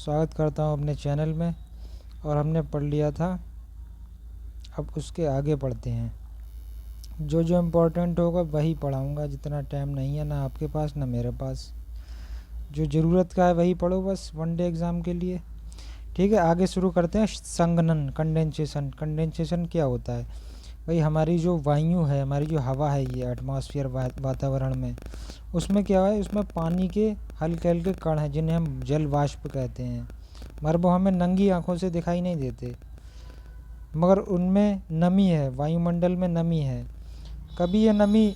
स्वागत करता हूँ अपने चैनल में। और हमने पढ़ लिया था, अब उसके आगे पढ़ते हैं। जो जो इम्पोर्टेंट होगा वही पढ़ाऊँगा, जितना टाइम नहीं है ना आपके पास ना मेरे पास। जो ज़रूरत का है वही पढ़ो बस, वनडे एग्ज़ाम के लिए। ठीक है, आगे शुरू करते हैं। संघनन, कंडेंसेशन। कंडेंसेशन क्या होता है भाई? हमारी जो वायु है, हमारी जो हवा है, ये एटमॉस्फेयर वातावरण में, उसमें क्या है, उसमें पानी के हल्के हल्के कण हैं जिन्हें हम जल वाष्प कहते हैं। मगर वो हमें नंगी आंखों से दिखाई नहीं देते, मगर उनमें नमी है, वायुमंडल में नमी है। कभी ये नमी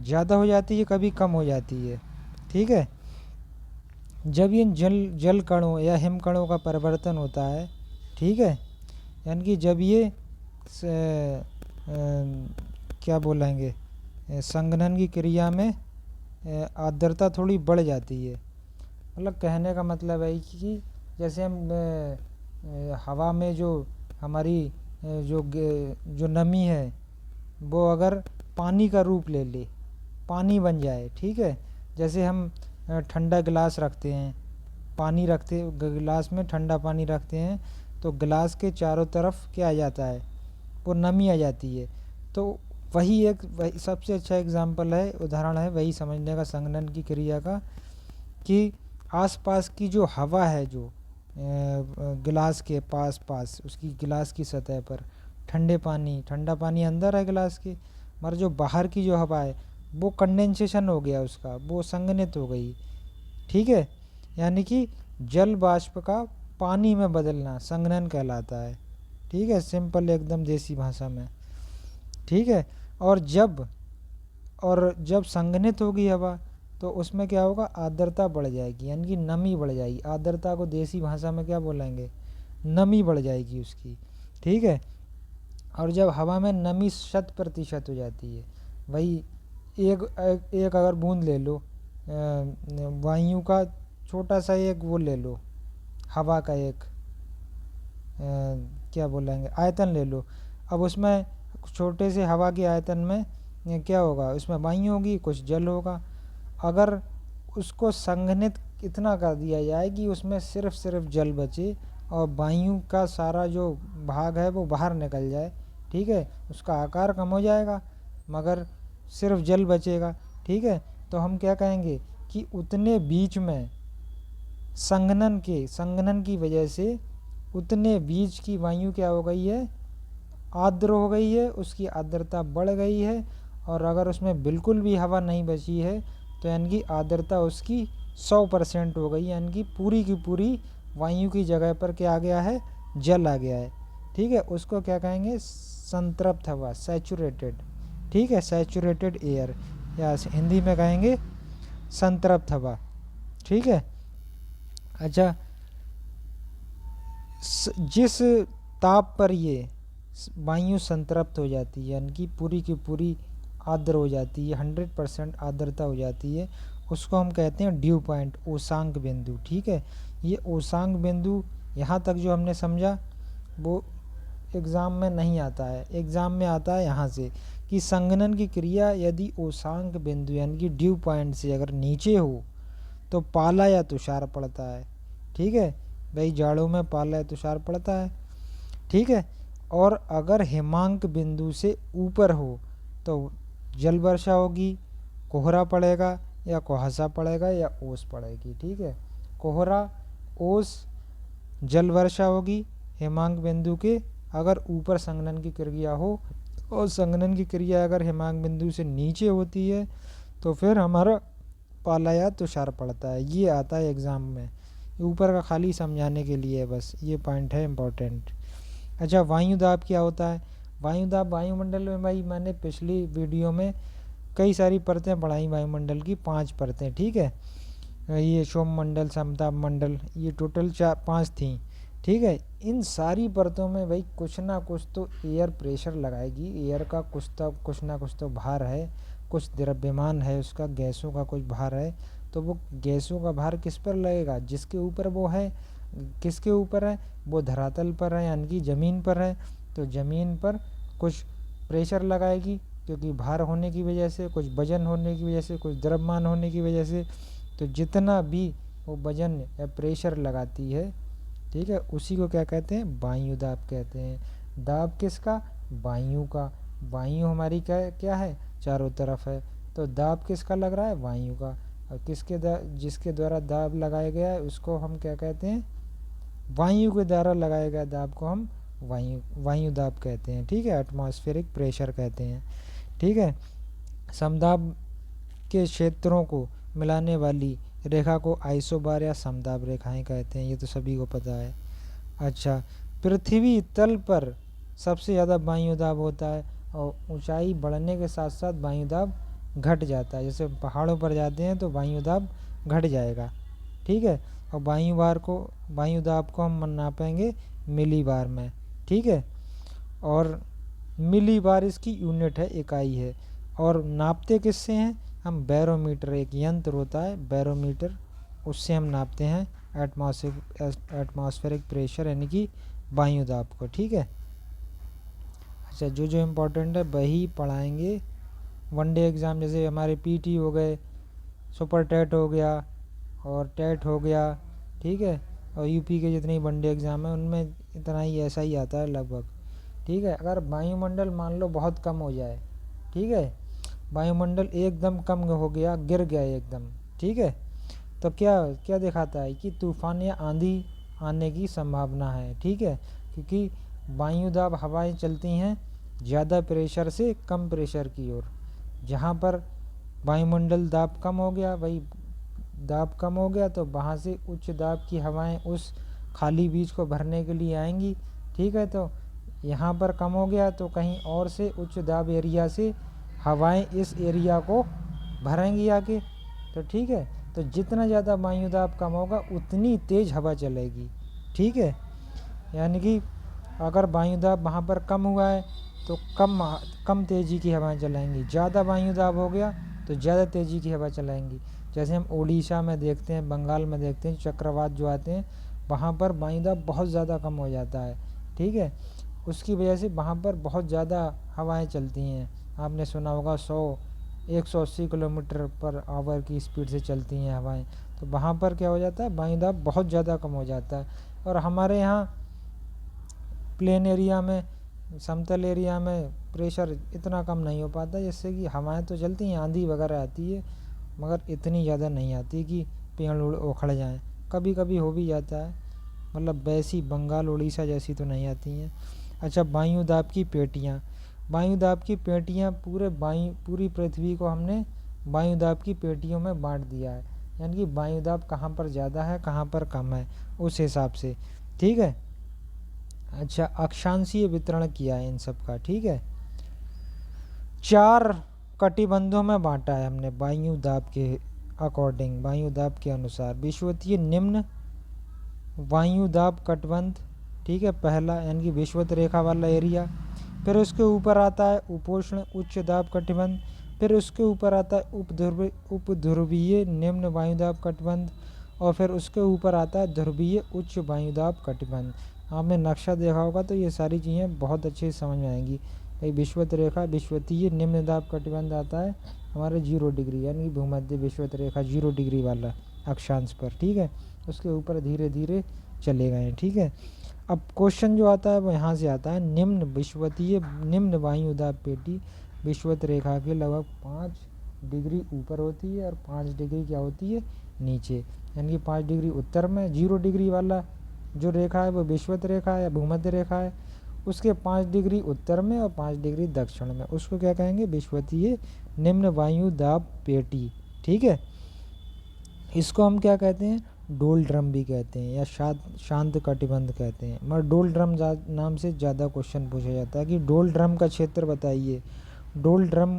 ज़्यादा हो जाती है, कभी कम हो जाती है। ठीक है, जब ये जल कणों या हिम कणों का परिवर्तन होता है, ठीक है, यानी कि जब ये क्या बोलेंगे, संघनन की क्रिया में आर्द्रता थोड़ी बढ़ जाती है। मतलब कहने का मतलब है कि जैसे हम हवा में जो हमारी जो नमी है वो अगर पानी का रूप ले ले, पानी बन जाए। ठीक है, जैसे हम ठंडा गिलास रखते हैं, पानी रखते गिलास में ठंडा पानी रखते हैं, तो गिलास के चारों तरफ क्या आ जाता है, वो नमी आ जाती है। तो वही सबसे अच्छा एग्जाम्पल है, उदाहरण है वही समझने का संघनन की क्रिया का, कि आसपास की जो हवा है, जो गिलास के पास उसकी गिलास की सतह पर ठंडा पानी अंदर है गिलास के, मगर जो बाहर की जो हवा है वो कंडेंसेशन हो गया, उसका वो संघनित हो गई। ठीक है, यानी कि जल वाष्प का पानी में बदलना संघनन कहलाता है। ठीक है, सिंपल एकदम देसी भाषा में। ठीक है, और जब संघनित होगी हवा तो उसमें क्या होगा, आर्द्रता बढ़ जाएगी, यानी कि नमी बढ़ जाएगी। आर्द्रता को देसी भाषा में क्या बोलेंगे, नमी बढ़ जाएगी उसकी। ठीक है, और जब हवा में नमी 100% हो जाती है, वही एक अगर बूंद ले लो, वायु का छोटा सा एक वो ले लो, हवा का एक क्या बोलेंगे, आयतन ले लो। अब उसमें छोटे से हवा के आयतन में क्या होगा, उसमें वायु होगी, कुछ जल होगा। अगर उसको संघनित इतना कर दिया जाए कि उसमें सिर्फ जल बचे और वायु का सारा जो भाग है वो बाहर निकल जाए, ठीक है, उसका आकार कम हो जाएगा मगर सिर्फ जल बचेगा। ठीक है, तो हम क्या कहेंगे कि उतने बीच में संघनन की वजह से उतने बीच की वायु क्या हो गई है, आर्द्र हो गई है, उसकी आर्द्रता बढ़ गई है। और अगर उसमें बिल्कुल भी हवा नहीं बची है तो यानी कि आर्द्रता उसकी 100% हो गई, यानी कि पूरी की पूरी वायु की जगह पर क्या आ गया है, जल आ गया है। ठीक है, उसको क्या कहेंगे, संतृप्त हवा, सैचुरेटेड। ठीक है, सैचुरेटेड एयर, या हिंदी में कहेंगे संतृप्त हवा। ठीक है, अच्छा, जिस ताप पर ये वायु संतृप्त हो जाती है, यानी कि पूरी की पूरी आर्द्र हो जाती है, 100% आर्द्रता हो जाती है, उसको हम कहते हैं ड्यू पॉइंट, ओसांक बिंदु। ठीक है, ये ओसांक बिंदु यहाँ तक जो हमने समझा वो एग्ज़ाम में नहीं आता है। एग्ज़ाम में आता है यहाँ से कि संघनन की क्रिया यदि ओसांक बिंदु यानी कि ड्यू पॉइंट से अगर नीचे हो तो पाला या तुषार पड़ता है। ठीक है भाई, जाड़ों में पाला या तुषार पड़ता है। ठीक है, और अगर हिमांक बिंदु से ऊपर हो तो जल वर्षा होगी, कोहरा पड़ेगा या कुहासा पड़ेगा या ओस पड़ेगी। ठीक है, कोहरा, ओस, जल वर्षा होगी हिमांक बिंदु के अगर ऊपर संघनन की क्रिया हो, और संघनन की क्रिया अगर हिमांक बिंदु से नीचे होती है तो फिर हमारा पाला या तुषार पड़ता है। ये आता है एग्ज़ाम में, ऊपर का खाली समझाने के लिए बस, ये पॉइंट है इम्पोर्टेंट। अच्छा, वायु दाब क्या होता है? वायु दाब वायुमंडल में, भाई मैंने पिछली वीडियो में कई सारी परतें पढ़ाई वायुमंडल की, 5 परतें। ठीक है, ये सोम मंडल, समताप मंडल, ये टोटल 5 थी। ठीक है, इन सारी परतों में भाई कुछ ना कुछ तो एयर प्रेशर लगाएगी, एयर का कुछ ना कुछ तो भार है, कुछ द्रव्यमान है उसका, गैसों का कुछ भार है। तो वो गैसों का भार किस पर लगेगा, जिसके ऊपर वो है। किसके ऊपर है, वो धरातल पर है, यानी कि ज़मीन पर है। तो ज़मीन पर कुछ प्रेशर लगाएगी, क्योंकि भार होने की वजह से, कुछ वजन होने की वजह से, कुछ द्रव्यमान होने की वजह से। तो जितना भी वो वजन या प्रेशर लगाती है, ठीक है, उसी को क्या कहते हैं, वायु दाब कहते हैं। दाब किसका, वायु का। वायु हमारी क्या क्या है, चारों तरफ है, तो दाब किसका लग रहा है, वायु का। और जिसके द्वारा दाब लगाया गया है उसको हम क्या कहते हैं, वायु के द्वारा लगाया गया दाब को हम वायु दाब कहते हैं, ठीक है, एटमॉस्फेरिक प्रेशर कहते हैं, ठीक है। समदाब के क्षेत्रों को मिलाने वाली रेखा को आइसोबार या समदाब रेखाएं कहते हैं, ये तो सभी को पता है। अच्छा, पृथ्वी तल पर सबसे ज़्यादा वायु दाब होता है और ऊंचाई बढ़ने के साथ साथ वायु दाब घट जाता है। जैसे पहाड़ों पर जाते हैं तो वायु दाब घट जाएगा, ठीक है। और वायु दाब को हम नापेंगे मिलीबार में, ठीक है। और मिलीबार इसकी यूनिट है, इकाई है। और नापते किससे हैं हम, बैरोमीटर, एक यंत्र होता है बैरोमीटर, उससे हम नापते हैं एटमॉस्फेरिक प्रेशर यानी कि वायु दाब को, ठीक है। अच्छा, जो जो इम्पोर्टेंट है वही पढ़ाएंगे। वनडे एग्ज़ाम जैसे हमारे पीटी हो गए, सुपर टेट हो गया और टेट हो गया, ठीक है, और यूपी के जितने वनडे एग्ज़ाम है उनमें इतना ही ऐसा ही आता है लगभग, ठीक है। अगर वायुमंडल मान लो बहुत कम हो जाए, ठीक है, वायुमंडल एकदम कम हो गया, गिर गया एकदम, ठीक है, तो क्या क्या दिखाता है कि तूफान या आंधी आने की संभावना है, ठीक है। क्योंकि वायु दाब हवाएं चलती हैं ज़्यादा प्रेशर से कम प्रेशर की ओर। जहाँ पर वायुमंडल दाब कम हो गया, वही दाब कम हो गया तो वहाँ से उच्च दाब की हवाएं उस खाली बीज को भरने के लिए आएंगी, ठीक है। तो यहाँ पर कम हो गया तो कहीं और से उच्च दाब एरिया से हवाएं इस एरिया को भरेंगी आके, तो ठीक है। तो जितना ज़्यादा वायु दाब कम होगा उतनी तेज़ हवा चलेगी, ठीक है। यानी कि अगर वायु दाब वहाँ पर कम हुआ है तो कम तेज़ी की हवाएं चलाएंगी, ज़्यादा वायु दाब हो गया तो ज़्यादा तेज़ी की हवा चलाएंगी। जैसे हम उड़ीसा में देखते हैं, बंगाल में देखते हैं, चक्रवात जो आते हैं वहाँ पर वायु दाब बहुत ज़्यादा कम हो जाता है, ठीक है। उसकी वजह से वहाँ पर बहुत ज़्यादा हवाएं चलती हैं। आपने सुना होगा 180 किलोमीटर पर आवर की स्पीड से चलती हैं हवाएं, तो वहाँ पर क्या हो जाता है, वायु दाब बहुत ज़्यादा कम हो जाता है। और हमारे यहाँ प्लेन एरिया में, समतल एरिया में प्रेशर इतना कम नहीं हो पाता, जिससे कि हवाएं तो चलती हैं, आंधी वगैरह आती है, मगर इतनी ज़्यादा नहीं आती कि पेड़ उखड़ जाएं। कभी कभी हो भी जाता है, मतलब वैसी बंगाल उड़ीसा जैसी तो नहीं आती हैं। अच्छा, वायु दाब की पेटियाँ। वायु दाब की पेटियाँ पूरी पृथ्वी को हमने वायु दाब की पेटियों में बांट दिया है, यानी कि वायु दाब कहाँ पर ज़्यादा है कहाँ पर कम है उस हिसाब से, ठीक है। अच्छा, अक्षांशीय वितरण किया है इन सब का, ठीक है। 4 कटिबंधों में बांटा है हमने वायु दाब के अकॉर्डिंग, वायु दाब के अनुसार। विषुवतीय निम्न वायु दाब कटिबंध, ठीक है, पहला यानी कि विषुवत रेखा वाला एरिया। फिर उसके ऊपर आता है उपोष्ण उच्च दाब कटिबंध। फिर उसके ऊपर आता है उपध्रुवीय निम्न वायु दाब कटिबंध। और फिर उसके ऊपर आता है ध्रुवीय उच्च वायु दाब कटिबंध। आपने नक्शा देखा होगा तो ये सारी चीज़ें बहुत अच्छे से समझ में आएंगी। विषुवत रेखा, विषुवतीय निम्न दाब कटिबंध आता है हमारे 0 डिग्री, यानी कि भूमध्य विषुवत रेखा 0 डिग्री वाला अक्षांश पर, ठीक है। उसके ऊपर धीरे धीरे चले गए, ठीक है। अब क्वेश्चन जो आता है वो यहाँ से आता है, निम्न वायु दाब पेटी विषुवत रेखा के लगभग 5 डिग्री ऊपर होती है और 5 डिग्री क्या होती है, नीचे। यानी कि 5 डिग्री उत्तर में 0 डिग्री वाला जो रेखा है वो विषुवत रेखा है या भूमध्य रेखा है, उसके 5 डिग्री उत्तर में और 5 डिग्री दक्षिण में, उसको क्या कहेंगे, विषुवतीय निम्न वायु दाब पेटी, ठीक है। इसको हम क्या कहते हैं, डोल ड्रम भी कहते हैं या शांत कटिबंध कहते हैं। मगर डोल ड्रम नाम से ज़्यादा क्वेश्चन पूछा जाता है कि डोल ड्रम का क्षेत्र बताइए। डोल ड्रम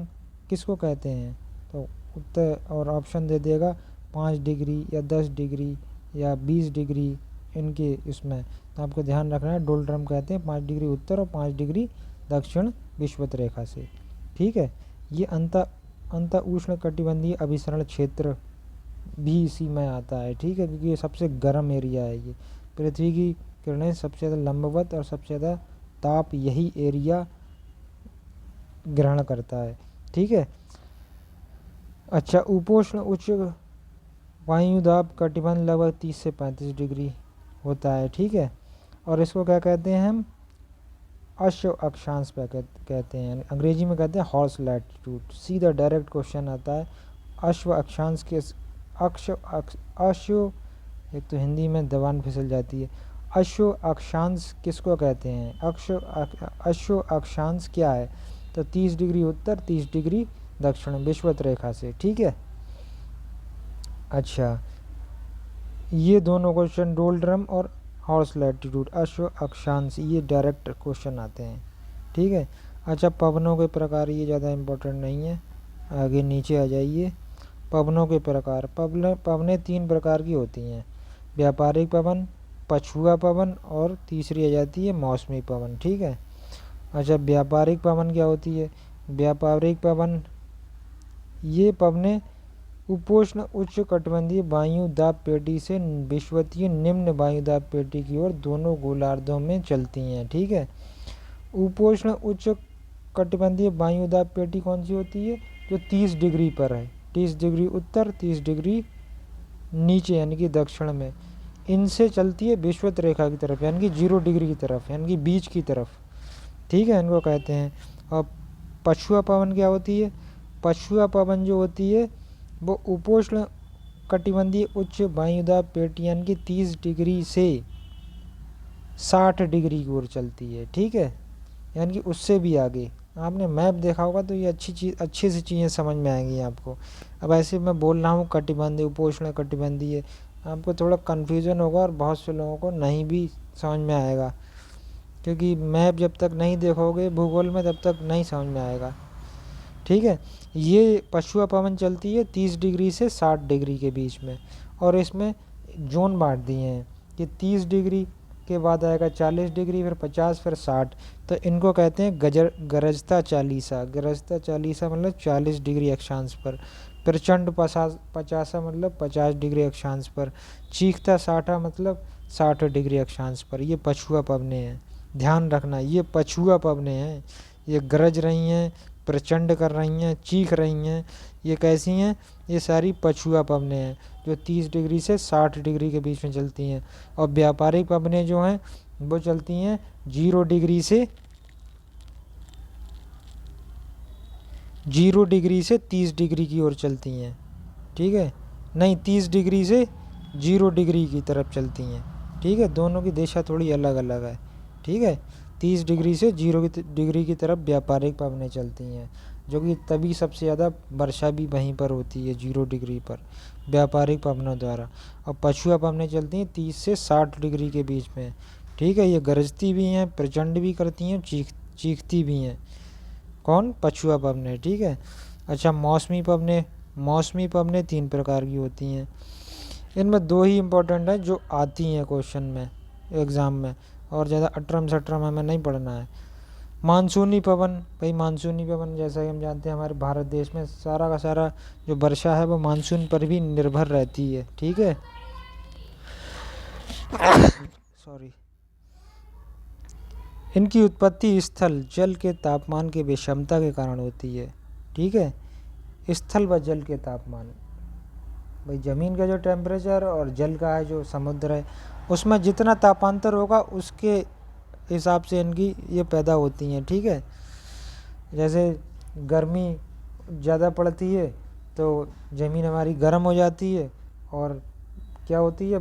किसको कहते हैं, तो उत्तर और ऑप्शन दे देगा 5 डिग्री या 10 डिग्री या 20 डिग्री, इनके इसमें तो आपको ध्यान रखना है। डोल ड्रम कहते हैं 5 डिग्री उत्तर और 5 डिग्री दक्षिण विषुवत रेखा से, ठीक है। ये अंत उष्ण कटिबंधीय अभिसरण क्षेत्र भी इसी में आता है, ठीक है, क्योंकि ये सबसे गर्म एरिया है। ये पृथ्वी की किरणें सबसे ज़्यादा लंबवत और सबसे ज़्यादा ताप यही एरिया ग्रहण करता है, ठीक है। अच्छा, उपोष्ण उच्च वायु दाब कटिबंध लगभग 30 से 35 डिग्री होता है, ठीक है। और इसको क्या कहते हैं हम, अश्व अक्षांश पे कहते हैं, अंग्रेजी में कहते हैं हॉर्स लैटिट्यूड। सीधा डायरेक्ट क्वेश्चन आता है, अश्व अक्षांश के अश्व, एक तो हिंदी में जबान फिसल जाती है, अश्व अक्षांश किसको कहते हैं, अश्व अक्षांश क्या है, तो 30 डिग्री उत्तर 30 डिग्री दक्षिण विषुवत रेखा से, ठीक है। अच्छा, ये दोनों क्वेश्चन डोलड्रम और हॉर्स लैटिट्यूड, अश्व अक्षांश, ये डायरेक्ट क्वेश्चन आते हैं, ठीक है। अच्छा, पवनों के प्रकार, ये ज़्यादा इम्पोर्टेंट नहीं है, आगे नीचे आ जाइए। पवनों के प्रकार, पवनें 3 प्रकार की होती हैं, व्यापारिक पवन, पछुआ पवन और तीसरी आ जाती है मौसमी पवन, ठीक है। अच्छा, व्यापारिक पवन क्या होती है, व्यापारिक पवन, ये पवनें उपोष्ण उच्च कटिबंधीय वायु दाब पेटी से विषुवतीय निम्न वायु दाब पेटी की ओर दोनों गोलार्धों में चलती हैं, ठीक है। उपोष्ण उच्च कटिबंधीय वायु दाब पेटी कौन सी होती है, जो 30 डिग्री पर है, 30 डिग्री उत्तर 30 डिग्री नीचे यानी कि दक्षिण में, इनसे चलती है विषुवत रेखा की तरफ यानी कि 0 डिग्री की तरफ यानी कि बीच की तरफ, ठीक है, इनको कहते हैं। और पछुआ पवन क्या होती है, पछुआ पवन जो होती है वो उपोष्ण कटिबंधीय उच्च वायुदाब पेटी यानी कि 30 डिग्री से 60 डिग्री की ओर चलती है, ठीक है, यानी कि उससे भी आगे। आपने मैप देखा होगा तो ये अच्छी सी चीज़ें समझ में आएंगी आपको। अब ऐसे मैं बोल रहा हूँ कटिबंधीय उपोष्ण कटिबंधीय, आपको थोड़ा कन्फ्यूज़न होगा और बहुत से लोगों को नहीं भी समझ में आएगा, क्योंकि मैप जब तक नहीं देखोगे भूगोल में तब तक नहीं समझ में आएगा, ठीक है। ये पछुआ पवन चलती है 30 डिग्री से 60 डिग्री के बीच में, और इसमें जोन बांट दिए हैं कि 30 डिग्री के बाद आएगा 40 डिग्री, फिर 50, फिर 60, तो इनको कहते हैं गरजता चालीसा। गरजता चालीसा मतलब 40 डिग्री अक्षांश पर, प्रचंड पचासा मतलब 50 डिग्री अक्षांश पर, चीखता साठा मतलब 60 डिग्री अक्षांश पर। ये पछुआ पवनें हैं, ध्यान रखना, ये पछुआ पवनें हैं, ये गरज रही हैं, प्रचंड कर रही हैं, चीख रही हैं, ये कैसी हैं, ये सारी पछुआ पवनें हैं जो 30 डिग्री से 60 डिग्री के बीच में चलती हैं। और व्यापारिक पवनें जो हैं वो चलती हैं 0 डिग्री से 30 डिग्री की ओर चलती हैं, ठीक है, नहीं 30 डिग्री से 0 डिग्री की तरफ चलती हैं, ठीक है, दोनों की दिशा थोड़ी अलग अलग है, ठीक है। 30 डिग्री से 0 डिग्री की तरफ व्यापारिक पवनें चलती हैं, जो कि तभी सबसे ज़्यादा वर्षा भी वहीं पर होती है 0 डिग्री पर व्यापारिक पवनों द्वारा। और पछुआ पवनें चलती हैं 30 से 60 डिग्री के बीच में, ठीक है। ये गरजती भी हैं, प्रचंड भी करती हैं, चीखती भी हैं, कौन, पछुआ पवनें, ठीक है। अच्छा, मौसमी पवनें 3 प्रकार की होती हैं, इनमें 2 ही इम्पोर्टेंट है जो आती हैं क्वेश्चन में एग्ज़ाम में, और ज़्यादा अटरम सटरम हमें नहीं पढ़ना है। मानसूनी पवन, भाई मानसूनी पवन जैसा कि हम जानते हैं हमारे भारत देश में सारा का सारा जो वर्षा है वो मानसून पर भी निर्भर रहती है, ठीक है। सॉरी। इनकी उत्पत्ति स्थल जल के तापमान की विषमता के कारण होती है, ठीक है। स्थल व जल के तापमान, भाई ज़मीन का जो टेम्परेचर और जल का है जो समुद्र है उसमें जितना तापांतर होगा उसके हिसाब से इनकी ये पैदा होती हैं, ठीक है। जैसे गर्मी ज़्यादा पड़ती है तो ज़मीन हमारी गर्म हो जाती है, और क्या होती है,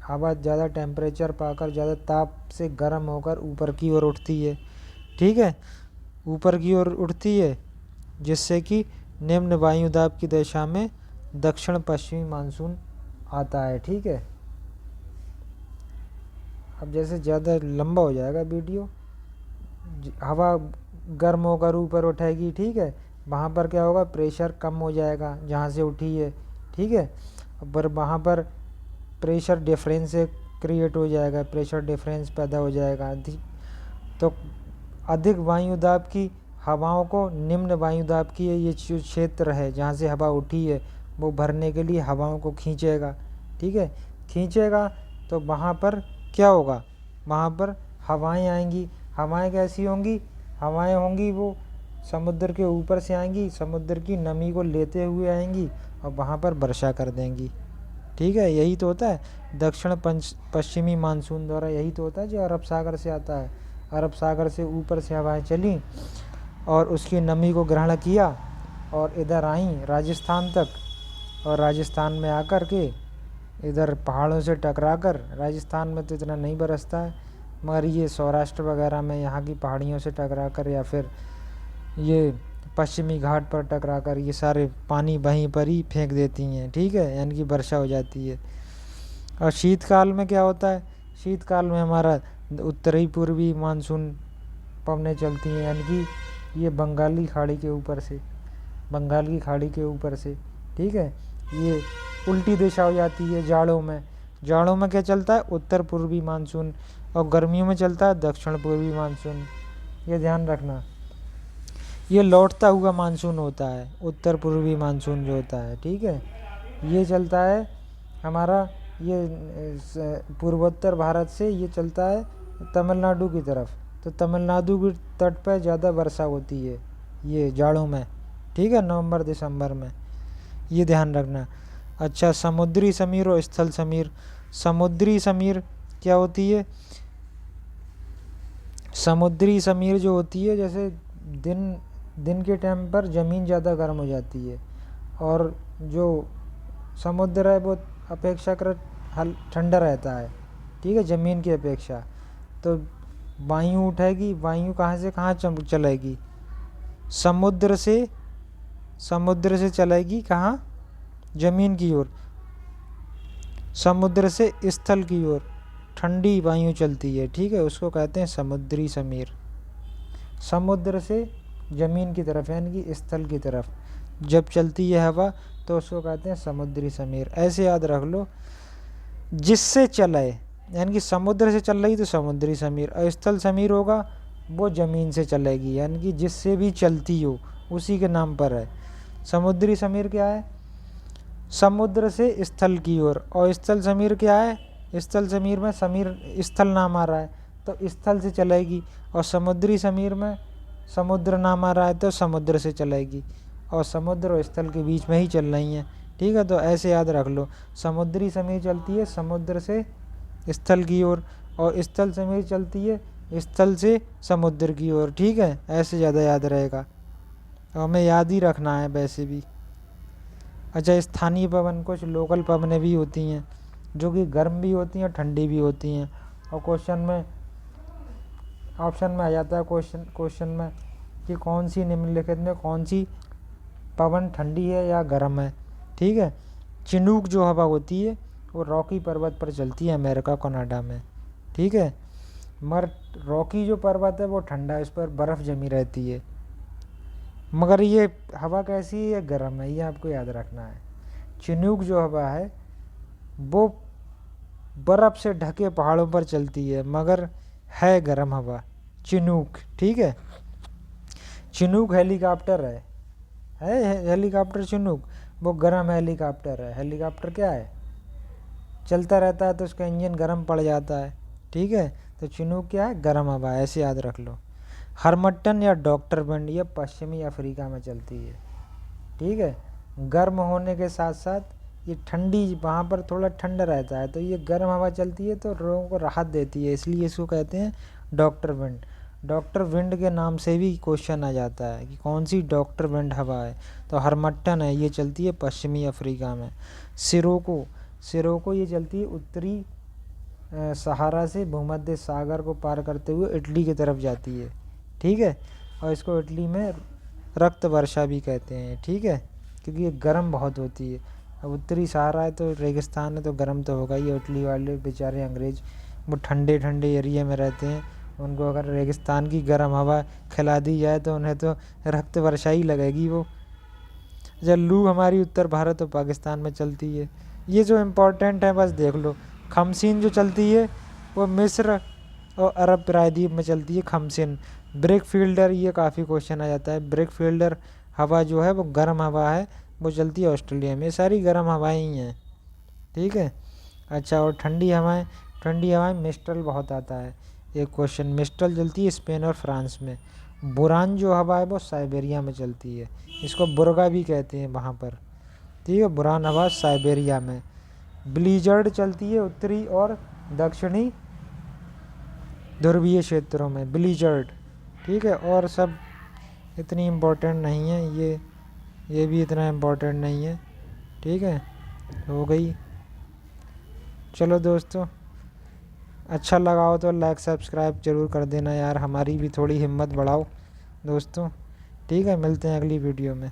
हवा ज़्यादा टेम्परेचर पाकर ज़्यादा ताप से गर्म होकर ऊपर की ओर उठती है, ठीक है, ऊपर की ओर उठती है, जिससे कि निम्न वायुदाब की दिशा में दक्षिण पश्चिमी मानसून आता है, ठीक है। अब जैसे ज़्यादा लंबा हो जाएगा वीडियो, हवा गर्म होकर ऊपर उठेगी, ठीक है, वहाँ पर क्या होगा, प्रेशर कम हो जाएगा जहाँ से उठी है, ठीक है, पर वहाँ पर प्रेशर डिफरेंस क्रिएट हो जाएगा, प्रेशर डिफरेंस पैदा हो जाएगा, तो अधिक वायुदाब की हवाओं को निम्न वायुदाब की ये जो क्षेत्र है जहाँ से हवा उठी है वो भरने के लिए हवाओं को खींचेगा, ठीक है, खींचेगा तो वहाँ पर क्या होगा, वहाँ पर हवाएं आएंगी। हवाएं कैसी होंगी, हवाएं होंगी वो समुद्र के ऊपर से आएंगी, समुद्र की नमी को लेते हुए आएंगी और वहाँ पर वर्षा कर देंगी। ठीक है, यही तो होता है दक्षिण पश्चिमी मानसून द्वारा, यही तो होता है जो अरब सागर से आता है। अरब सागर से ऊपर से हवाएं चली और उसकी नमी को ग्रहण किया और इधर आई राजस्थान तक, और राजस्थान में आकर के इधर पहाड़ों से टकराकर, राजस्थान में तो इतना नहीं बरसता है, मगर ये सौराष्ट्र वगैरह में यहाँ की पहाड़ियों से टकराकर या फिर ये पश्चिमी घाट पर टकराकर ये सारे पानी वहीं पर ही फेंक देती हैं। ठीक है, यानी कि वर्षा हो जाती है। और शीतकाल में क्या होता है, शीतकाल में हमारा उत्तरी पूर्वी मानसून पवनें चलती हैं, यानी कि ये बंगाल की खाड़ी के ऊपर से, बंगाल की खाड़ी के ऊपर से। ठीक है, ये उल्टी दिशा हो जाती है जाड़ों में। जाड़ों में क्या चलता है, उत्तर पूर्वी मानसून, और गर्मियों में चलता है दक्षिण पूर्वी मानसून। ये ध्यान रखना, ये लौटता हुआ मानसून होता है उत्तर पूर्वी मानसून जो होता है। ठीक है, ये चलता है हमारा, ये पूर्वोत्तर भारत से ये चलता है तमिलनाडु की तरफ, तो तमिलनाडु के तट पर ज़्यादा वर्षा होती है ये जाड़ों में। ठीक है, नवंबर दिसंबर में, ये ध्यान रखना। अच्छा, समुद्री समीर और स्थल समीर। समुद्री समीर क्या होती है, समुद्री समीर जो होती है, जैसे दिन के टाइम पर ज़मीन ज़्यादा गर्म हो जाती है और जो समुद्र है वो अपेक्षाकृत ठंडा रहता है। ठीक है, ज़मीन की अपेक्षा। तो वायु उठेगी, वायु कहाँ से कहाँ चलेगी, समुद्र से चलेगी कहाँ, ज़मीन की ओर, समुद्र से स्थल की ओर ठंडी वायु चलती है। ठीक है, उसको कहते हैं समुद्री समीर। समुद्र से ज़मीन की तरफ यानी कि स्थल की तरफ जब चलती है हवा तो उसको कहते हैं समुद्री समीर। ऐसे याद रख लो, जिससे चले, यानी कि समुद्र से चल रही तो समुद्री समीर, और स्थल समीर होगा वो ज़मीन से चलेगी, यानी कि जिससे भी चलती हो उसी के नाम पर है। समुद्री समीर क्या है, समुद्र से स्थल की ओर, और स्थल समीर क्या है, स्थल समीर में समीर स्थल नाम आ रहा है तो स्थल से चलेगी, और समुद्री समीर में समुद्र नाम आ रहा है तो समुद्र से चलेगी, और समुद्र और स्थल के बीच में ही चल रही हैं। ठीक है, तो ऐसे याद रख लो, समुद्री समीर चलती है समुद्र से स्थल की ओर, और स्थल समीर चलती है स्थल से समुद्र की ओर। ठीक है, ऐसे ज़्यादा याद रहेगा और हमें याद ही रखना है वैसे भी। अच्छा, स्थानीय पवन, कुछ लोकल पवनें भी होती हैं जो कि गर्म भी होती हैं और ठंडी भी होती हैं, और क्वेश्चन में ऑप्शन में आ जाता है क्वेश्चन में कि कौन सी निम्नलिखित में कौन सी पवन ठंडी है या गर्म है। ठीक है, चिनूक जो हवा होती है वो रॉकी पर्वत पर चलती है अमेरिका कनाडा में। ठीक है, मगर रॉकी जो पर्वत है वो ठंडा है, उस पर बर्फ़ जमी रहती है, मगर ये हवा कैसी है, गर्म है, ये आपको याद रखना है। चिनूक जो हवा है वो बर्फ़ से ढके पहाड़ों पर चलती है मगर है गर्म हवा, चिनूक। ठीक है, चिनूक हेलीकॉप्टर है हेलीकॉप्टर चिनूक, वो गर्म हेलीकॉप्टर है। हेलीकॉप्टर क्या है, चलता रहता है तो उसका इंजन गर्म पड़ जाता है। ठीक है, तो चिनूक क्या है, गर्म हवा, ऐसे याद रख लो। हरमट्टन या डॉक्टर बंड ये पश्चिमी अफ्रीका में चलती है। ठीक है, गर्म होने के साथ साथ ये ठंडी, वहाँ पर थोड़ा ठंडा रहता है तो ये गर्म हवा चलती है तो लोगों को राहत देती है, इसलिए इसको कहते हैं डॉक्टर विंड। डॉक्टर विंड के नाम से भी क्वेश्चन आ जाता है कि कौन सी डॉक्टर विंड हवा है, तो हरमट्टन है, ये चलती है पश्चिमी अफ्रीका में। सिरोको ये चलती है उत्तरी सहारा से भूमध्य सागर को पार करते हुए इटली की तरफ जाती है। ठीक है, और इसको इटली में रक्त वर्षा भी कहते हैं। ठीक है, क्योंकि ये गर्म बहुत होती है। अब उत्तरी सहारा है तो रेगिस्तान है तो गर्म तो होगा ही। इटली वाले बेचारे अंग्रेज वो ठंडे ठंडे एरिया में रहते हैं, उनको अगर रेगिस्तान की गर्म हवा खिला दी जाए तो उन्हें तो रक्त वर्षा ही लगेगी वो। जब लू हमारी उत्तर भारत और पाकिस्तान में चलती है, ये जो इम्पोर्टेंट है बस देख लो। खमसीन जो चलती है वो मिस्र और अरब प्रायद्वीप में चलती है, खमसीन। ब्रेक फील्डर, ये काफ़ी क्वेश्चन आ जाता है। ब्रेक फील्डर हवा जो है वो गर्म हवा है, वो चलती है ऑस्ट्रेलिया में। ये सारी गर्म हवाएं ही हैं। ठीक है, अच्छा, और ठंडी हवाएं मिस्ट्रल बहुत आता है एक क्वेश्चन। मिस्ट्रल चलती है स्पेन और फ्रांस में। बुरान जो हवा है वो साइबेरिया में चलती है, इसको बुर्गा भी कहते हैं वहाँ पर। ठीक है। बुरान हवा साइबेरिया में। ब्लीजर्ड चलती है उत्तरी और दक्षिणी ध्रुवीय क्षेत्रों में, ब्लीजर्ड। ठीक है। और सब इतनी इम्पोर्टेंट नहीं है, ये भी इतना इम्पोर्टेंट नहीं है। ठीक है, हो गई। चलो दोस्तों, अच्छा लगा हो तो लाइक सब्सक्राइब जरूर कर देना यार, हमारी भी थोड़ी हिम्मत बढ़ाओ दोस्तों। ठीक है, मिलते हैं अगली वीडियो में।